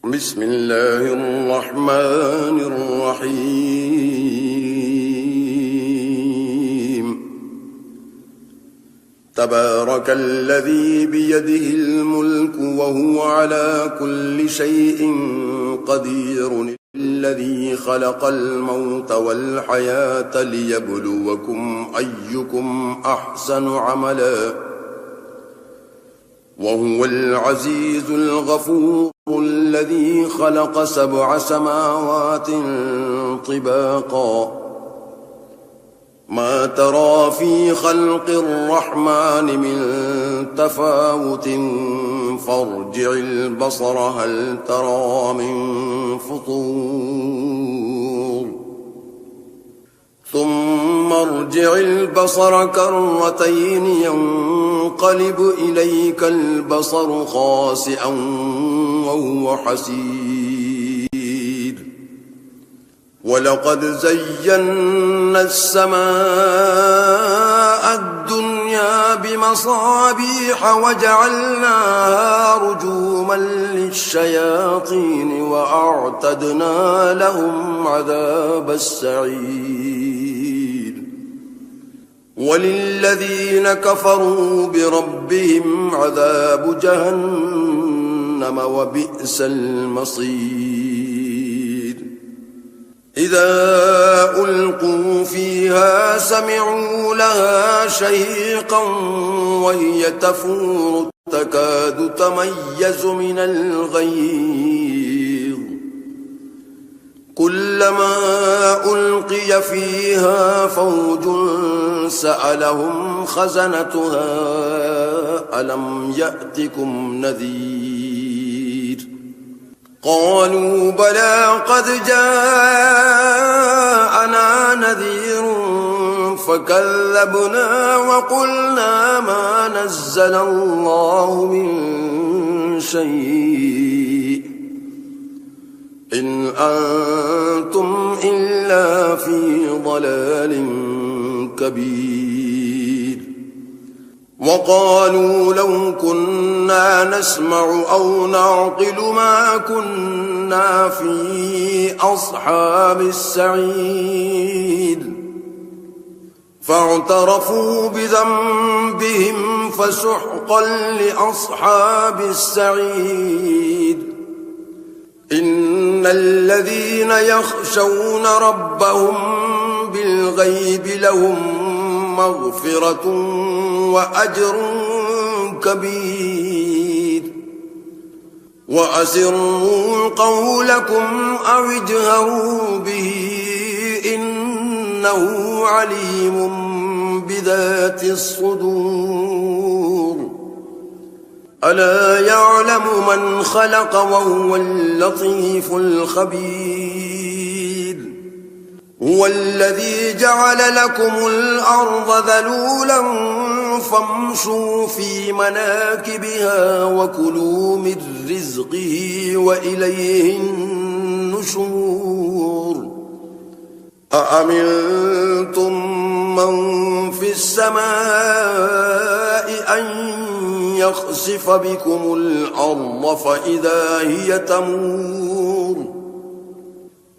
بسم الله الرحمن الرحيم تبارك الذي بيده الملك وهو على كل شيء قدير الذي خلق الموت والحياة ليبلوكم أيكم أحسن عملا وهو العزيز الغفور الذي خلق 7 سماوات طباقا ما ترى في خلق الرحمن من تفاوت فارجع البصر هل ترى من فطور ثم ارجع البصر كرتين ينقلب إليك البصر خاسئا وهو حسير ولقد زينا السماء الدنيا بمصابيح وجعلناها رجوما للشياطين وأعتدنا لهم عذاب السعير وللذين كفروا بربهم عذاب جهنم وبئس المصير إذا ألقوا فيها سمعوا لها شهيقا وهي تفور تكاد تميز من الغيظ كلما ألقي فيها فوج سألهم خزنتها ألم يأتكم نذير قالوا بلى قد جاءنا نذير فكذبنا وقلنا ما نزل الله من شيء إن أنتم إلا في ضلال كبير وقالوا لو كنا نسمع أو نعقل ما كنا في أصحاب السعير فاعترفوا بذنبهم فسحقا لأصحاب السعير إن الذين يخشون ربهم بالغيب لهم مغفرة وأجر كبير وأسروا قولكم أو اجهروا به إنه عليم بذات الصدور ألا يعلم من خلق وهو اللطيف الخبير هو الذي جعل لكم الأرض ذلولا فامشوا في مناكبها وكلوا من رزقه وإليه النشور أأمنتم من في السماء أن يخسف بكم الأرض فإذا هي تمور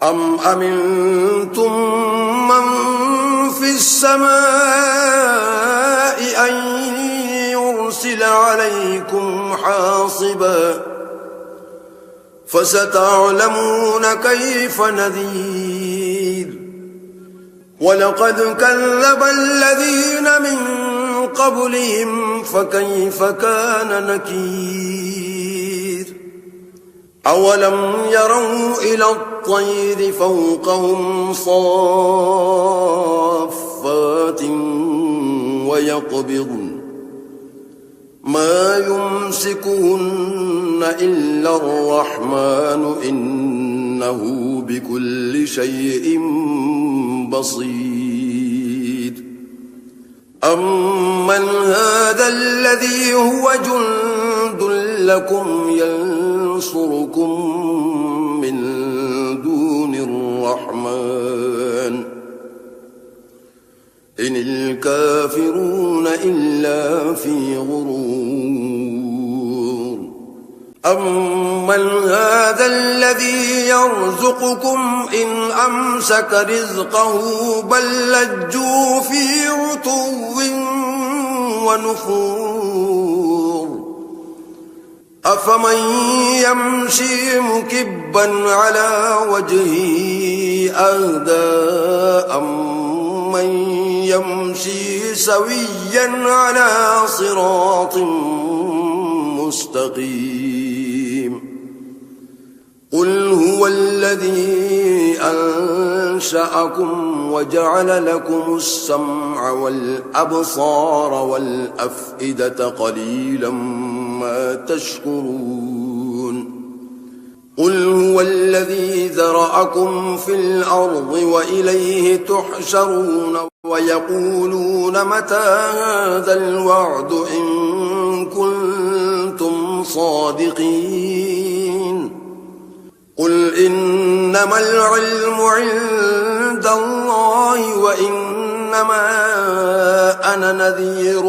أم أمنتم من في السماء أن يرسل عليكم حاصبا فستعلمون كيف نذير ولقد كذب الذين من قبلهم فكيف كان نكير أولم يروا إلى الطير فوقهم صافات ويقبضن ما يمسكهن إلا الرحمن إنه بكل شيء بصير أمن هذا الذي هو جند لكم ينصركم من دون الرحمن إن الكافرون إلا في غرور أَمَّنْ هَذَا الَّذِي يَرْزُقُكُمْ إِنْ أَمْسَكَ رِزْقَهُ بَل لَّجُّوا فِي عُتُوٍّ وَنُفُورٍ أَفَمَن يَمْشِي مُكِبًّا عَلَى وَجْهِهِ أَهْدَىٰ أَمَّن يَمْشِي سَوِيًّا عَلَى صِرَاطٍ مستقيم قل هو الذي أنشأكم وجعل لكم السمع والأبصار والأفئدة قليلا ما تشكرون قل هو الذي ذرأكم في الأرض وإليه تحشرون ويقولون متى هذا الوعد إن كنتم صادقين قل إنما العلم عند الله وإنما أنا نذير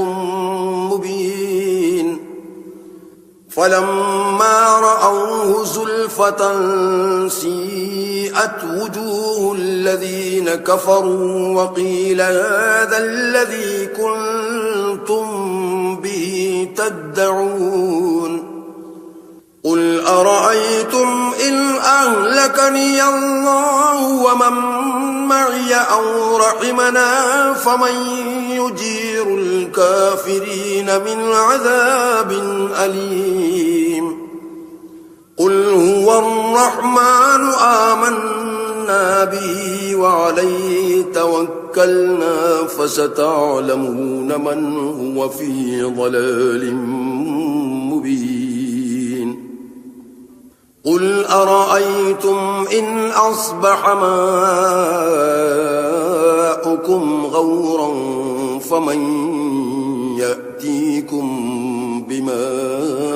مبين فلما رأوه زلفة سيئت وجوه الذين كفروا وقيل هذا الذي كنتم به تدعون قل أرأيتم إن أهلكني الله ومن معي أو رحمنا فمن يجير الكافرين من عذاب أليم قل هو الرحمن آمنا به وعليه توكلنا فستعلمون من هو في ضلال مبين قل أرأيتم إن أصبح ماؤكم غورا فمن يأتيكم بماء